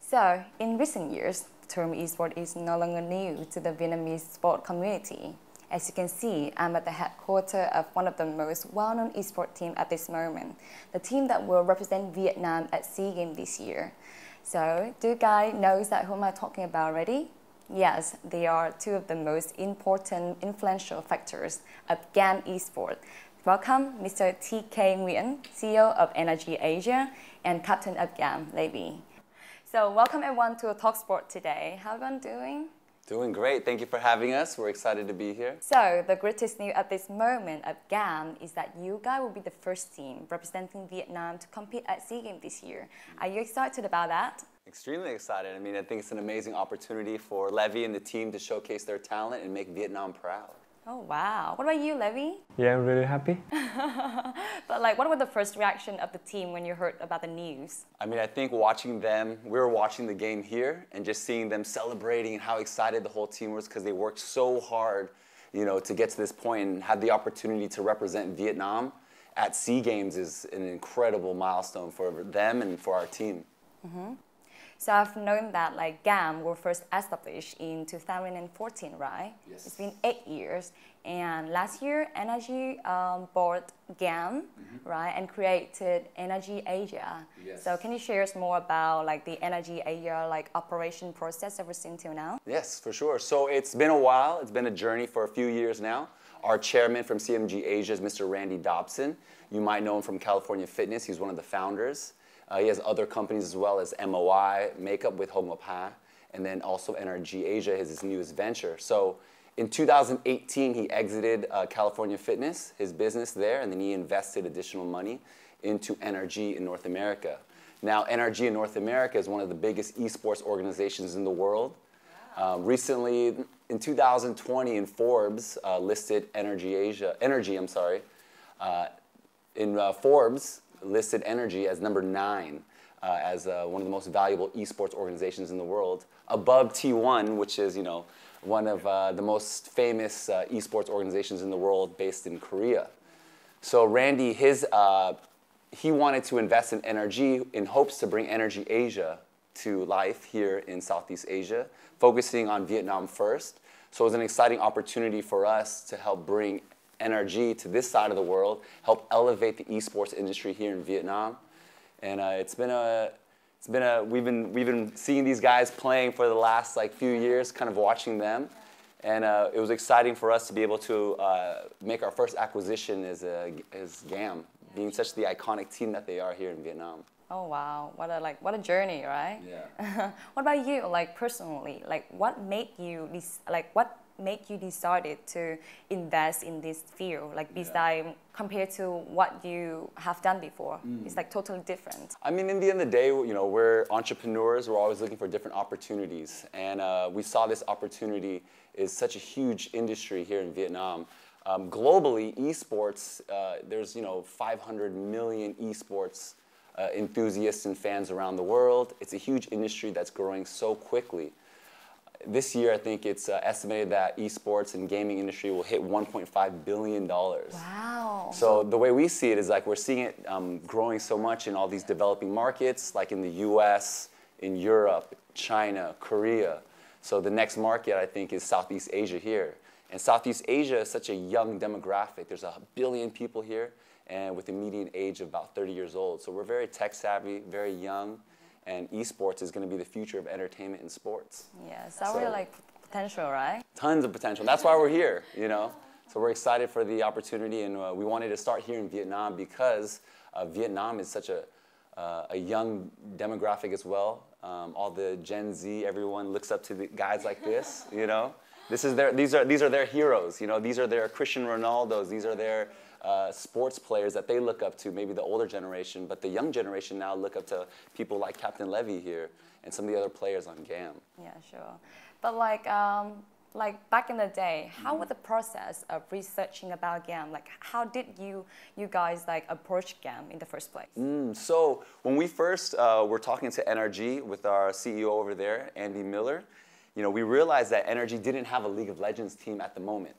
So, in recent years, the term esports is no longer new to the Vietnamese sport community. As you can see, I'm at the headquarters of one of the most well-known esports teams at this moment, the team that will represent Vietnam at SEA Games this year. So, do you guys know that who am I talking about already? Yes, they are two of the most important influential factors of GAM Esports. Welcome, Mr. TK Nguyễn, CEO of Energy Asia and Captain of GAM, Levy. So, welcome everyone to Talk Sport today. How are everyone doing? Doing great. Thank you for having us. We're excited to be here. So, the greatest news at this moment of GAM is that you guys will be the first team representing Vietnam to compete at SEA Games this year. Are you excited about that? Extremely excited. I mean, I think it's an amazing opportunity for Levy and the team to showcase their talent and make Vietnam proud. Oh, wow. What about you, Levy? Yeah, I'm really happy. But what was the first reaction of the team when you heard about the news? I mean, I think watching them, we were watching the game here and just seeing them celebrating and how excited the whole team was because they worked so hard, you know, to get to this point and had the opportunity to represent Vietnam at SEA Games is an incredible milestone for them and for our team. Mm-hmm. So I've known that GAM were first established in 2014, right? Yes. It's been 8 years, and last year Energy bought GAM, right, and created Energy Asia. Yes. So can you share us more about the Energy Asia operation process ever since till now? Yes, for sure. So it's been a while. It's been a journey for a few years now. Our chairman from CMG Asia is Mr. Randy Dobson. You might know him from California Fitness. He's one of the founders. He has other companies as well as MOI, Makeup with Hong Ngọc Ha, and then also Energy Asia is his newest venture. So in 2018, he exited California Fitness, his business there, and then he invested additional money into Energy in North America. Now, Energy in North America is one of the biggest esports organizations in the world. Wow. Recently, in 2020, in Forbes listed Forbes listed Energy as number 9 as one of the most valuable esports organizations in the world, above T1, which is, you know, one of the most famous esports organizations in the world based in Korea. So Randy, he wanted to invest in Energy in hopes to bring Energy Asia to life here in Southeast Asia, focusing on Vietnam first. So it was an exciting opportunity for us to help bring Energy to this side of the world, help elevate the esports industry here in Vietnam, and we've been seeing these guys playing for the last few years, kind of watching them, and it was exciting for us to be able to make our first acquisition as GAM, being such the iconic team that they are here in Vietnam. Oh wow, what a journey, right? Yeah. What about you, personally? What made you decided to invest in this field, besides compared to what you have done before? It's totally different. I mean, in the end of the day, you know, we're entrepreneurs. We're always looking for different opportunities, and we saw this opportunity is such a huge industry here in Vietnam. Globally, esports, there's 500 million esports enthusiasts and fans around the world. It's a huge industry that's growing so quickly. This year, I think it's estimated that esports and gaming industry will hit $1.5 billion. Wow. So the way we see it is we're seeing it growing so much in all these developing markets, like in the US, in Europe, China, Korea. So the next market, I think, is Southeast Asia here. And Southeast Asia is such a young demographic. There's 1 billion people here, and with a median age of about 30 years old. So we're very tech savvy, very young. And esports is going to be the future of entertainment and sports. Yeah, so really potential, right? Tons of potential. That's why we're here, you know. So we're excited for the opportunity, and we wanted to start here in Vietnam because Vietnam is such a young demographic as well. All the Gen Z, everyone looks up to the guys like this, you know. These are their heroes, you know. These are their Cristiano Ronaldos. These are their sports players that they look up to, maybe the older generation, but the young generation now look up to people like Captain Levy here and some of the other players on GAM. Yeah, sure. But back in the day, how was the process of researching about GAM? How did you guys approach GAM in the first place? So when we first were talking to Energy with our CEO over there, Andy Miller, you know, we realized that Energy didn't have a League of Legends team at the moment.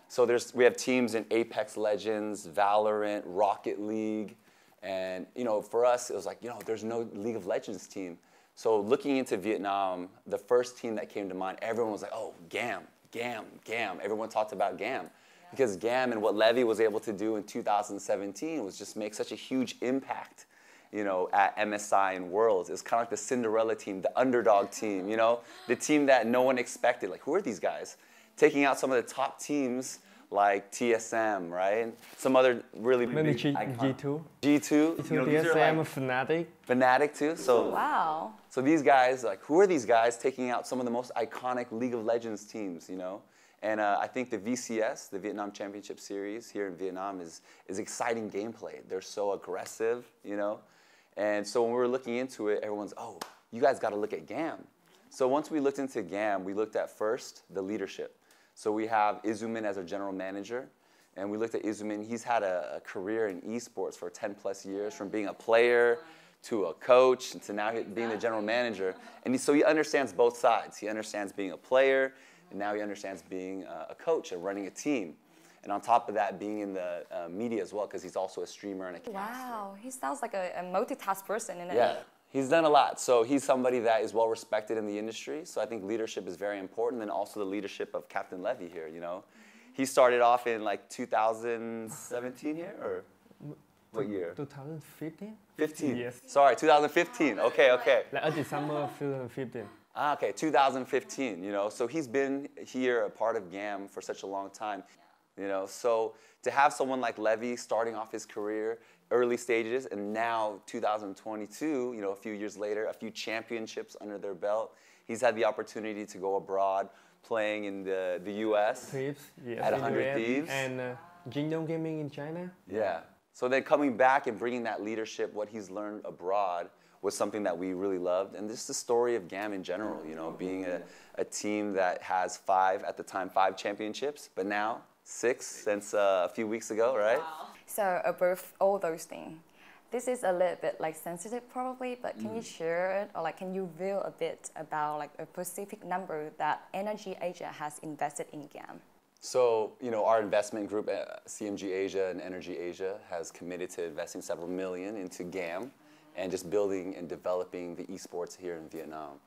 So we have teams in Apex Legends, Valorant, Rocket League, and for us it was there's no League of Legends team. So looking into Vietnam, the first team that came to mind, everyone was like, oh, GAM, GAM, GAM. Everyone talked about GAM. Because GAM and what Levy was able to do in 2017 was just make such a huge impact, you know, at MSI and Worlds. It's kind of like the Cinderella team, the underdog team, you know, the team that no one expected. Like, who are these guys? Taking out some of the top teams like TSM, right? Some other really Maybe big G2. G2. You know, these are TSM, like Fnatic. Fnatic too. So Wow. So these guys, like, who are these guys taking out some of the most iconic League of Legends teams, you know? And I think the VCS, the Vietnam Championship Series here in Vietnam, is exciting gameplay. They're so aggressive, you know? And so when we were looking into it, everyone's, oh, you guys got to look at GAM. So once we looked into GAM, we looked at first the leadership. So we have Izumin as our general manager. And we looked at Izumin. He's had a career in esports for 10 plus years, from being a player to a coach and to now being the general manager. And so he understands both sides. He understands being a player, and now he understands being a coach and running a team. And on top of that, being in the media as well, because he's also a streamer and a caster. Wow, he sounds like a multitask person. Yeah, he's done a lot. So he's somebody that is well respected in the industry. So I think leadership is very important, and also the leadership of Captain Levy here, you know. He started off in like 2017 here, or what year? 2015? 15? Yes. Sorry, 2015. Okay, okay. Like December 2015. Ah, okay, 2015, you know. So he's been here, a part of GAM, for such a long time, you know. So to have someone like Levy starting off his career, early stages, and now 2022, you know, a few years later, a few championships under their belt. He's had the opportunity to go abroad, playing in the US Thieves, yes, at 100 Thieves. And Jingdong Gaming in China. Yeah. So then coming back and bringing that leadership, what he's learned abroad, was something that we really loved. And this is the story of GAM in general, you know, being a team that has at the time, 5 championships, but now 6 since a few weeks ago, right? Wow. So above all those things, this is a little bit like sensitive probably, but can you share it, or like can you reveal a bit about like a specific number that Energy Asia has invested in GAM? So, you know, our investment group, CMG Asia and Energy Asia, has committed to investing several million into GAM and just building and developing the esports here in Vietnam.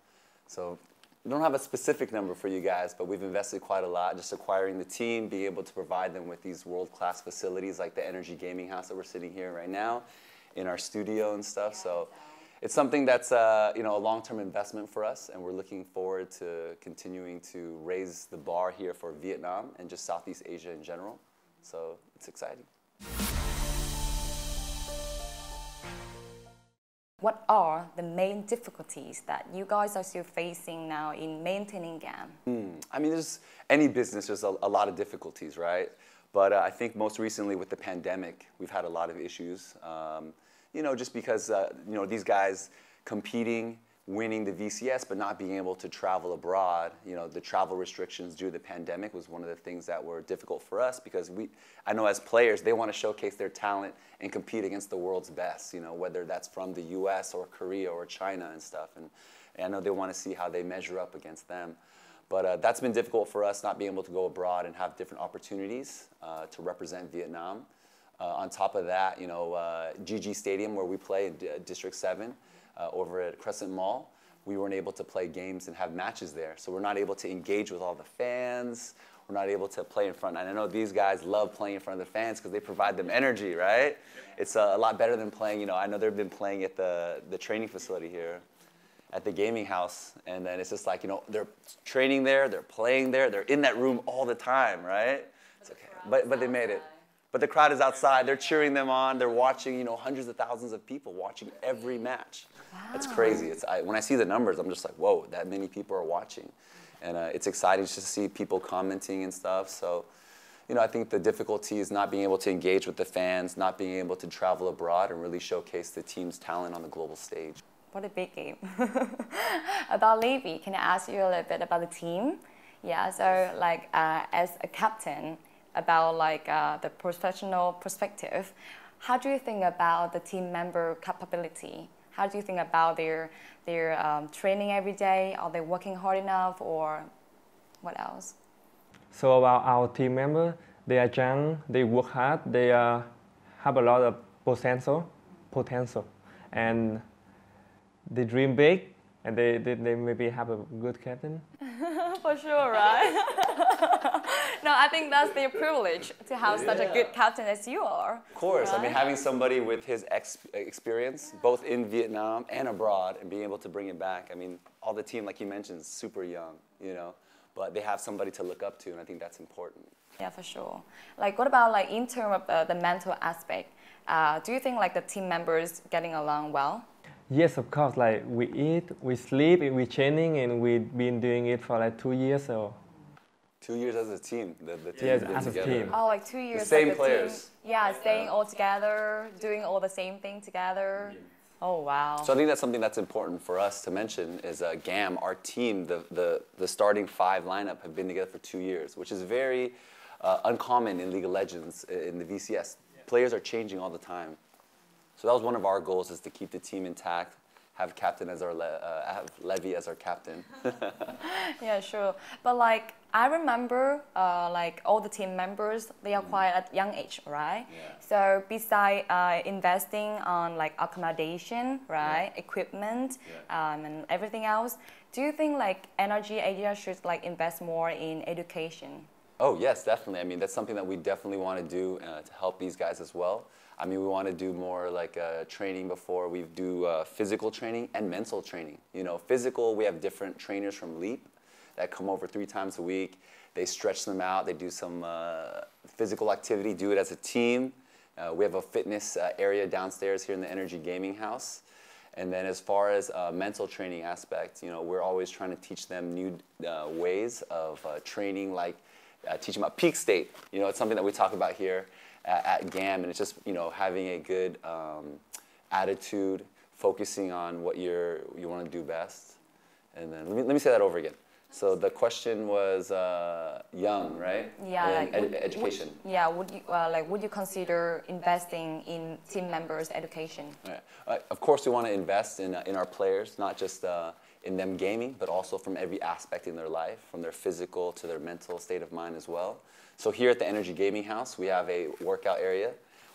So we don't have a specific number for you guys, but we've invested quite a lot, just acquiring the team, being able to provide them with these world-class facilities like the Energy Gaming House that we're sitting here right now, in our studio and stuff. So it's something that's you know, a long-term investment for us, and we're looking forward to continuing to raise the bar here for Vietnam and just Southeast Asia in general. So it's exciting. What are the main difficulties that you guys are still facing now in maintaining GAM? I mean, any business, there's a lot of difficulties, right? But I think most recently with the pandemic, we've had a lot of issues. You know, just because, you know, these guys competing, winning the VCS, but not being able to travel abroad, you know, the travel restrictions due to the pandemic was one of the things that were difficult for us, because I know as players, they want to showcase their talent and compete against the world's best, you know, whether that's from the US or Korea or China and stuff. And I know they want to see how they measure up against them. But that's been difficult for us, not being able to go abroad and have different opportunities to represent Vietnam. On top of that, you know, GG Stadium, where we play in District 7, over at Crescent Mall, we weren't able to play games and have matches there. So we're not able to engage with all the fans. We're not able to play in front. And I know these guys love playing in front of the fans because they provide them energy, right? It's a lot better than playing, you know, I know they've been playing at the training facility here at the gaming house. And then it's just like, you know, they're training there, they're playing there, they're in that room all the time, right? It's okay. But they made it. But the crowd is outside, they're cheering them on, they're watching, you know, hundreds of thousands of people watching every match. Wow. It's crazy. When I see the numbers, I'm just like, whoa, that many people are watching. And it's exciting just to see people commenting and stuff. So, you know, I think the difficulty is not being able to engage with the fans, not being able to travel abroad and really showcase the team's talent on the global stage. What a big game. About Levy, can I ask you a little bit about the team? Yeah, so like as a captain, about like the professional perspective, how do you think about the team member capability? How do you think about their training every day? Are they working hard enough, or what else? So about our team member, they are young, they work hard, they have a lot of potential, and they dream big, and they maybe have a good captain. For sure, right? No, I think that's their privilege to have such a good captain as you are. Of course, right? I mean, having somebody with his experience, both in Vietnam and abroad, and being able to bring it back. I mean, all the team, like you mentioned, is super young, you know, but they have somebody to look up to, and I think that's important. Yeah, for sure. Like, what about like in terms of the mental aspect? Do you think like the team members getting along well? Yes, of course. Like we eat, we sleep, we training, and we've been doing it for like 2 years. So 2 years as a team, the team yes, has been as a together. team. Oh, like 2 years. The same like players. Team, yeah, staying all together, doing all the same thing together. Oh, wow. So I think that's something that's important for us to mention is GAM, our team, the starting 5 lineup have been together for 2 years, which is very uncommon in League of Legends, in the VCS. Players are changing all the time. So that was one of our goals, is to keep the team intact, have captain as our have Levy as our captain. Yeah, sure. But like I remember, like all the team members, they are quite at young age, right? Yeah. So besides investing on like accommodation, right, equipment, and everything else, do you think like Energy Asia should like invest more in education? Oh yes, definitely. I mean, that's something that we definitely want to do to help these guys as well. I mean, we want to do more like training before. We do physical training and mental training. You know, physical, we have different trainers from Leap that come over 3 times a week. They stretch them out. They do some physical activity, do it as a team. We have a fitness area downstairs here in the Energy Gaming House. And then as far as mental training aspect, you know, we're always trying to teach them new ways of training, like teach them about peak state. You know, it's something that we talk about here at GAM, and it's just, you know, having a good attitude, focusing on what you want to do best. And then let me say that over again. So the question was young, right? Yeah, and like education. Would you consider investing in team members' education? Right. Of course, we want to invest in our players, not just in them gaming, but also from every aspect in their life, from their physical to their mental state of mind as well. So here at the Energy Gaming House, we have a workout area.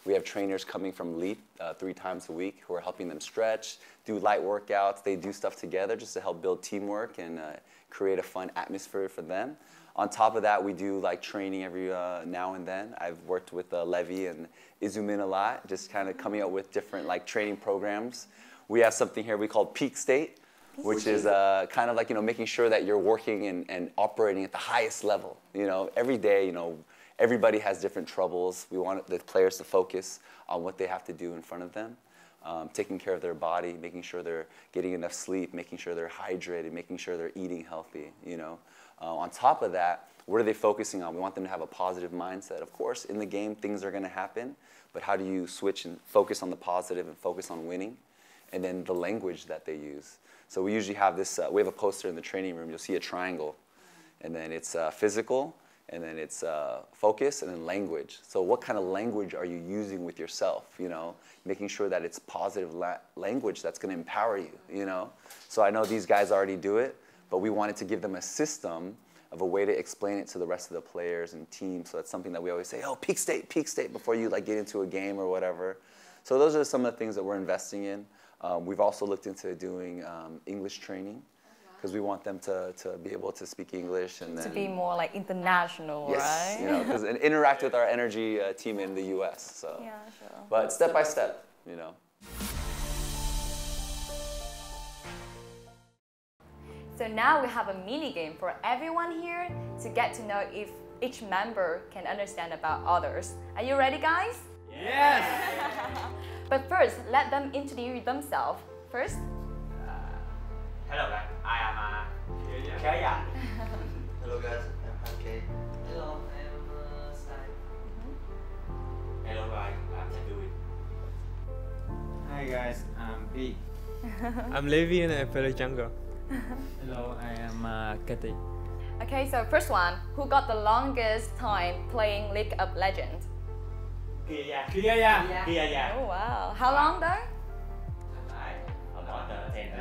We have trainers coming from Leap 3 times a week who are helping them stretch, do light workouts. They do stuff together just to help build teamwork and create a fun atmosphere for them. On top of that, we do like training every now and then. I've worked with Levy and Izumin a lot, just kind of coming up with different like training programs. We have something here we call Peak State, which is kind of like, you know, making sure that you're working and operating at the highest level. You know, every day, you know, everybody has different troubles. We want the players to focus on what they have to do in front of them, taking care of their body, making sure they're getting enough sleep, making sure they're hydrated, making sure they're eating healthy, you know. On top of that, what are they focusing on? We want them to have a positive mindset. Of course, in the game, things are going to happen, but how do you switch and focus on the positive and focus on winning? And then the language that they use. So we usually have this, we have a poster in the training room. You'll see a triangle, and then it's physical, and then it's focus, and then language. So what kind of language are you using with yourself, you know? Making sure that it's positive language that's going to empower you, you know? So I know these guys already do it, but we wanted to give them a system of a way to explain it to the rest of the players and teams. So that's something that we always say, oh, peak state, before you like get into a game or whatever. So those are some of the things that we're investing in. We've also looked into doing English training, because we want them to be able to speak English and then... To be more like international, yes, right? You know, and interact with our Energy team in the US, so. Yeah, sure. But step by step, you know. So now we have a mini game for everyone here to get to know if each member can understand about others. Are you ready, guys? Yes! But first, let them introduce themselves. First. Hello guys, I am Kaya. Hello guys, I'm Hanke. Hello, I'm Sai. Hello guys, I'm Dewey. Hi guys, I'm B. I'm Levi and I play jungle. Hello, I am Katy. Okay, so first one, who got the longest time playing League of Legends? Kia. Oh wow, how long though? About 10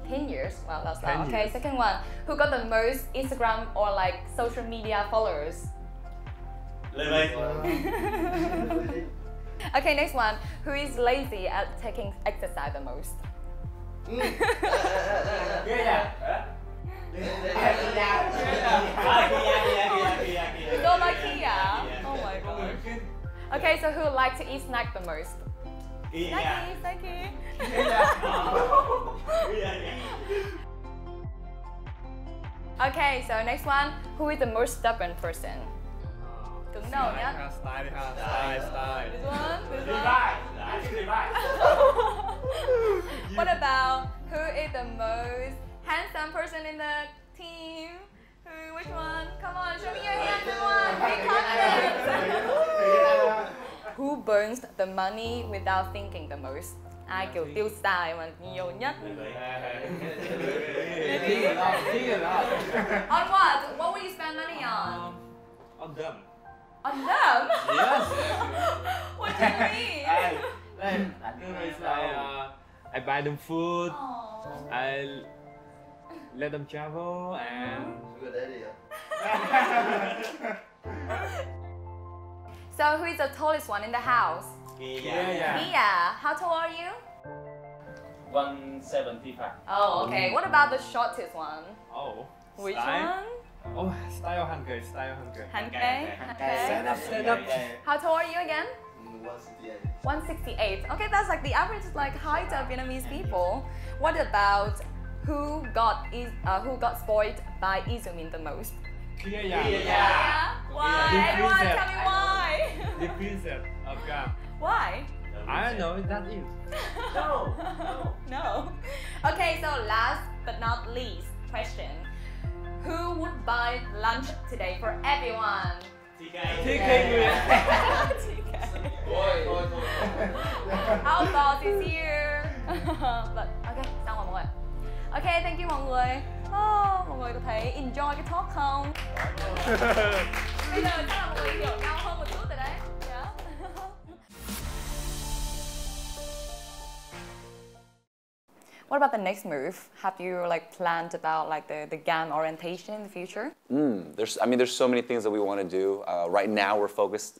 10 years. Wow, that's 10 long. Okay, years. second one, who got the most Instagram or like social media followers? Levi. Okay, next one, who is lazy at taking exercise the most? You don't like Kia? Oh my god. Okay, so who likes to eat snack the most? Snacky. Okay, so next one. Who is the most stubborn person? Cứng đầu nhá. Style. This one. What about who is the most handsome person in the team? Which one? Come on, show me your hand, everyone. Be confident. Who burns the money without thinking the most? Ai kiểu tiêu xài mà nhiều nhất? On what? What will you spend money on? On them. On them? Yes. What do you mean? It's like I buy them food, Aww. I let them travel, and Sugar daddy. So who is the tallest one in the house? Mia. How tall are you? 175. Oh, okay. What about the shortest one? oh, Which style. one? Oh, style hungry. Hanke. Stand up. How tall are you again? 168. 168. Okay, that's like the average like height of Vietnamese people. What about who got spoiled by Izumin the most? Yeah. Why? The Everyone, princess. tell me why. The princess of GAM. Why? I don't know. That is. No. Okay, so last but not least question. Who would buy lunch today for everyone? TK. Our boss is here. But okay, xong rồi mọi người. Okay, thank you mọi người. Mọi người có thấy enjoy cái talk không? Bây giờ chắc là mọi người hiểu nhau hơn một chút rồi đấy. Yeah. What about the next move? Have you like planned about like the GAM orientation in the future? There's so many things that we want to do. Right now, we're focused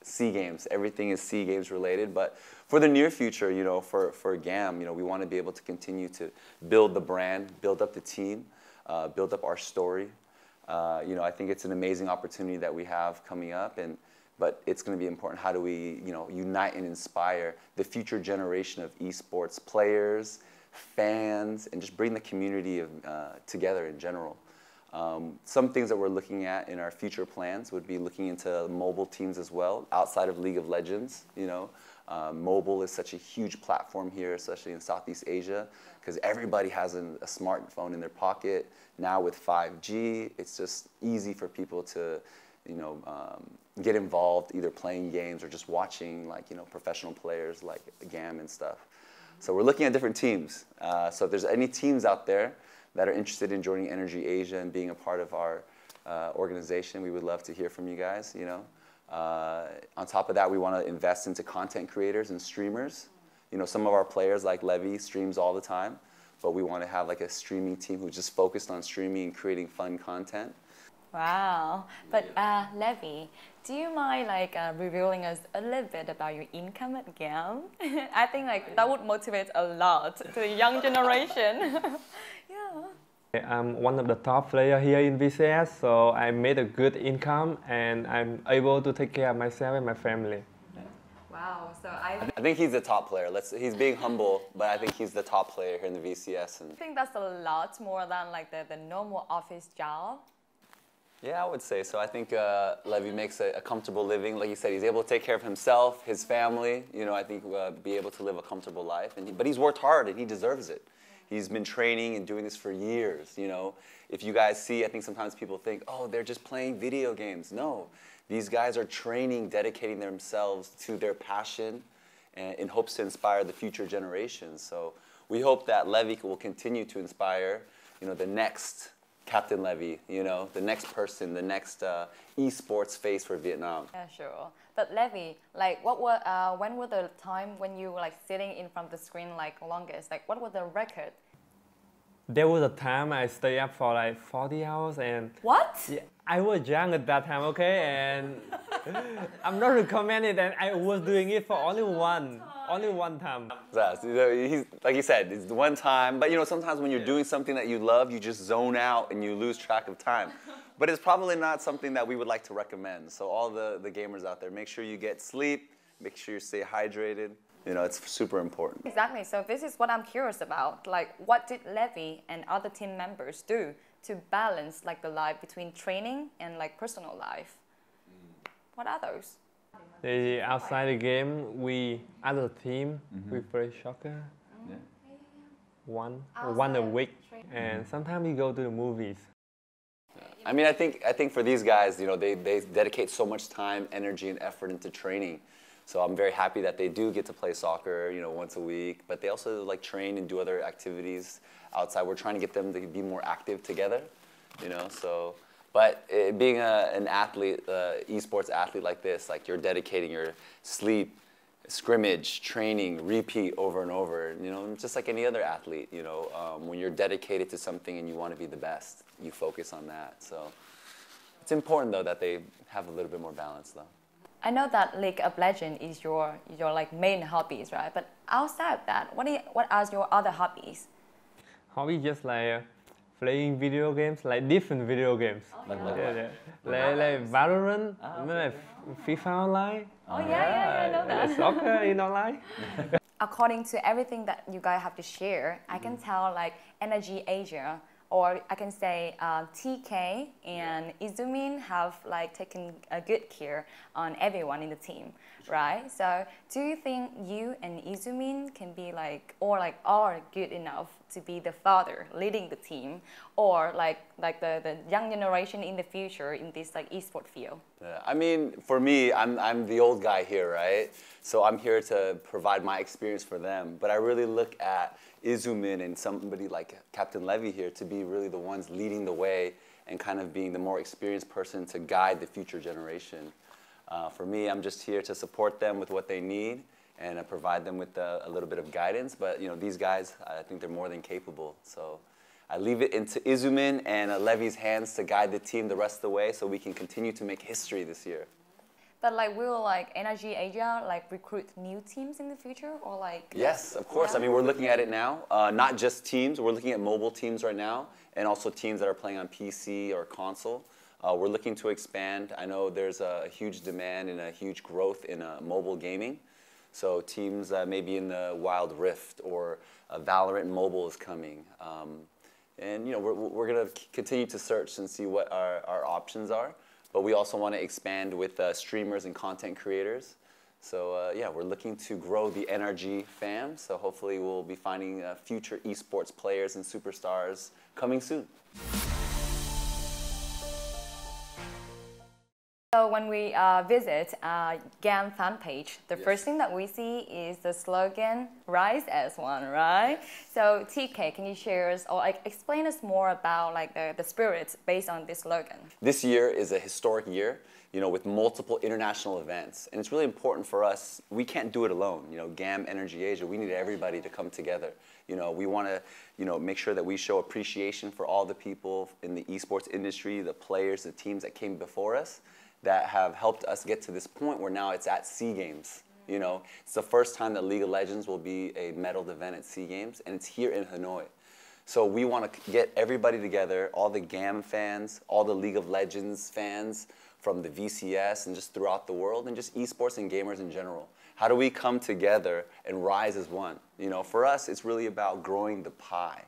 SEA Games. Everything is SEA Games related. But for the near future, for GAM, we want to be able to continue to build the brand, build up the team, build up our story. I think it's an amazing opportunity that we have coming up, but it's going to be important. How do we, unite and inspire the future generation of esports players, fans, and just bring the community together in general. Some things that we're looking at in our future plans would be looking into mobile teams as well, outside of League of Legends. Mobile is such a huge platform here, especially in Southeast Asia, because everybody has a smartphone in their pocket. Now with 5G, it's just easy for people to, get involved, either playing games or just watching, professional players like GAM and stuff. So we're looking at different teams. So if there's any teams out there that are interested in joining Energy Asia and being a part of our organization, we would love to hear from you guys. On top of that, we want to invest into content creators and streamers. Some of our players like Levy streams all the time, but we want to have like a streaming team who's just focused on streaming and creating fun content. Wow. But Levy, do you mind revealing us a little bit about your income at GAM? I think that would motivate a lot to the young generation. Yeah. I'm one of the top players here in VCS, so I made a good income and I'm able to take care of myself and my family. Wow. So I think he's the top player. He's being humble, but I think he's the top player here in the VCS. I think that's a lot more than the normal office job. Yeah, I would say so. I think Levy makes a comfortable living. Like you said, he's able to take care of himself, his family. I think be able to live a comfortable life. But he's worked hard and he deserves it. He's been training and doing this for years. If you guys see, I think sometimes people think, oh, they're just playing video games. No, these guys are training, dedicating themselves to their passion, in hopes to inspire the future generations. So we hope that Levy will continue to inspire, the next Captain Levy, the next person, the next esports face for Vietnam. Yeah, sure. But Levy, when was the time when you were sitting in front of the screen longest? What was the record? There was a time I stayed up for 40 hours and... What? Yeah, I was young at that time, okay? And I'm not recommending that. I was doing it for only one time. Yeah, so he's, like you said, it's one time. But you know, sometimes when you're doing something that you love, you just zone out and you lose track of time. But it's probably not something that we would like to recommend. So all the gamers out there, make sure you get sleep, make sure you stay hydrated. You know, it's super important. Exactly. So this is what I'm curious about. Like, what did Levi and other team members do to balance like the life between training and like personal life? What are those? Outside the game, we as a team we play soccer. One a week, and sometimes we go to the movies. I mean, I think for these guys, you know, they dedicate so much time, energy, and effort into training. So I'm very happy that they do get to play soccer, you know, once a week. But they also like train and do other activities outside. We're trying to get them to be more active together, you know. So, but being an athlete, esports athlete like this, like you're dedicating your sleep, scrimmage, training, repeat over and over. You know, just like any other athlete, you know, when you're dedicated to something and you want to be the best, you focus on that. So it's important though that they have a little bit more balance though. I know that League of Legends is your like main hobbies, right? But outside of that, what are your other hobbies? Hobby just like playing video games, like different video games. Like Like Valorant, like FIFA Online. Oh yeah, I know that. Soccer in online. According to everything that you guys have to share, I can tell like Energy Asia, or I can say TK and Izumin have like taken a good care on everyone in the team, right? So do you think you and Izumin can be like, or like are good enough to be the father leading the team, or like the young generation in the future in this like esport field? I mean, for me, I'm the old guy here, right? So I'm here to provide my experience for them. But I really look at Izumin and somebody like Captain Levy here to be really the ones leading the way and kind of being the more experienced person to guide the future generation. For me, I'm just here to support them with what they need and provide them with a little bit of guidance. But you know, these guys, I think they're more than capable. So I leave it into Izumin and Levy's hands to guide the team the rest of the way so we can continue to make history this year. But like, will like Energy Asia like recruit new teams in the future, or like? Yes, of course. I mean, we're looking at it now. Not just teams. We're looking at mobile teams right now, and also teams that are playing on PC or console. We're looking to expand. I know there's a huge demand and a huge growth in mobile gaming. So teams maybe in the Wild Rift or Valorant Mobile is coming. And you know, we're going to continue to search and see what our options are. But we also want to expand with streamers and content creators. So yeah, we're looking to grow the NRG fam. So hopefully we'll be finding future esports players and superstars coming soon. So when we visit GAM fan page, the first thing that we see is the slogan "Rise as One," right? So TK, can you share us or like explain us more about like the spirit based on this slogan? This year is a historic year, you know, with multiple international events, and it's really important for us. We can't do it alone. You know, GAM Energy Asia, we need everybody to come together. You know, we want to, you know, make sure that we show appreciation for all the people in the esports industry, the players, the teams that came before us, that have helped us get to this point where now it's at SEA Games. You know, it's the first time that League of Legends will be a medaled event at SEA Games, and it's here in Hanoi. So we want to get everybody together, all the GAM fans, all the League of Legends fans from the VCS and just throughout the world, and just esports and gamers in general. How do we come together and rise as one? You know, for us, it's really about growing the pie.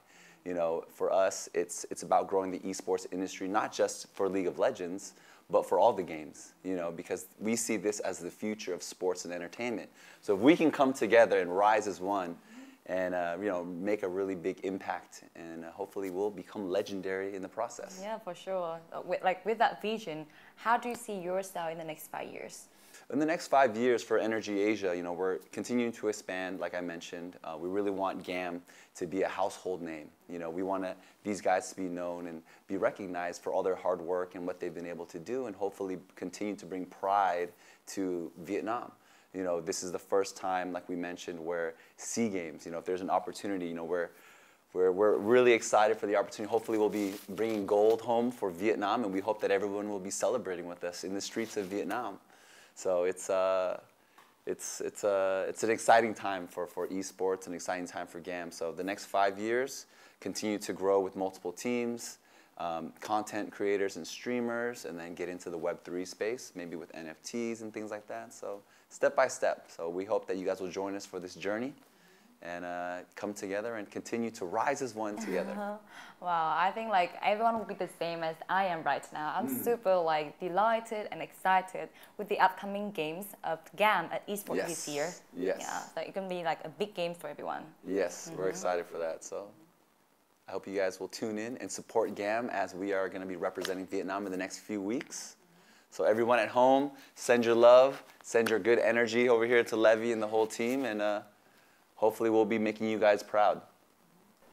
You know, for us, it's about growing the esports industry, not just for League of Legends, but for all the games, you know, because we see this as the future of sports and entertainment. So if we can come together and rise as one and, you know, make a really big impact, and hopefully we'll become legendary in the process. Yeah, for sure. With that vision, how do you see yourself in the next 5 years? In the next 5 years for Energy Asia, you know, we're continuing to expand, like I mentioned. We really want GAM to be a household name. You know, we want these guys to be known and be recognized for all their hard work and what they've been able to do, and hopefully continue to bring pride to Vietnam. You know, this is the first time, like we mentioned, where SEA Games, you know, if there's an opportunity, you know, we're really excited for the opportunity. Hopefully we'll be bringing gold home for Vietnam, and we hope that everyone will be celebrating with us in the streets of Vietnam. So it's an exciting time for esports, an exciting time for GAM. So the next 5 years, continue to grow with multiple teams, content creators and streamers, and then get into the Web3 space, maybe with NFTs and things like that. So step by step. So we hope that you guys will join us for this journey and come together and continue to rise as one together. Wow, I think like everyone will be the same as I am right now. I'm super like delighted and excited with the upcoming games of GAM at Esports this year. Yes. Yeah, so it can be like a big game for everyone. Yes, we're excited for that. So I hope you guys will tune in and support GAM as we are going to be representing Vietnam in the next few weeks. So everyone at home, send your love, send your good energy over here to Levy and the whole team, and hopefully we'll be making you guys proud.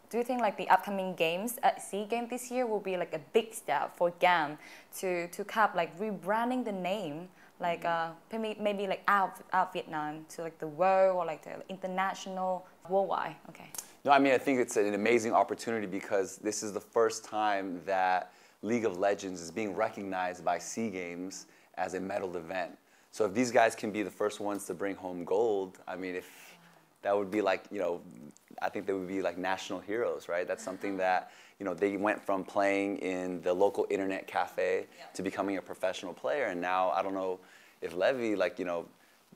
Do you think like the upcoming games at SEA Games this year will be like a big step for GAM to kind of like rebranding the name, like maybe like out Vietnam to like the world or like the international, worldwide? Okay. No, I mean, I think it's an amazing opportunity because this is the first time that League of Legends is being recognized by SEA Games as a medal event. So if these guys can be the first ones to bring home gold, I mean, if that would be like, you know, I think they would be like national heroes, right? That's something that, you know, they went from playing in the local internet cafe to becoming a professional player. And now, I don't know if Levy, like, you know,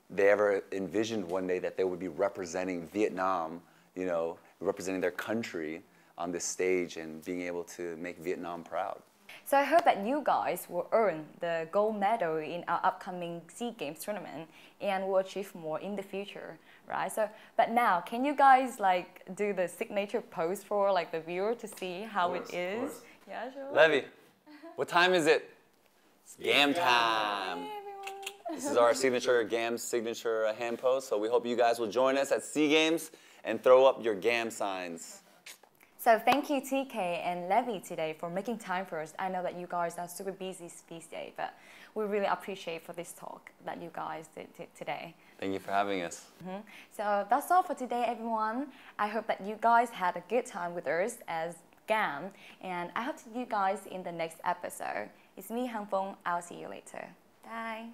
they ever envisioned one day that they would be representing Vietnam, you know, representing their country on this stage and being able to make Vietnam proud. So I hope that you guys will earn the gold medal in our upcoming SEA Games tournament and will achieve more in the future, right? So, but now, can you guys like do the signature pose for like the viewer to see how it is? Yeah, sure. Levy, what time is it? It's GAM time. Hey, everyone. This is our signature GAM signature hand pose. So we hope you guys will join us at SEA Games and throw up your GAM signs. So thank you TK and Levy today for making time for us. I know that you guys are super busy these days, but we really appreciate for this talk that you guys did today. Thank you for having us. So that's all for today, everyone. I hope that you guys had a good time with us as GAM, and I hope to see you guys in the next episode. It's me, Han Fong. I'll see you later. Bye.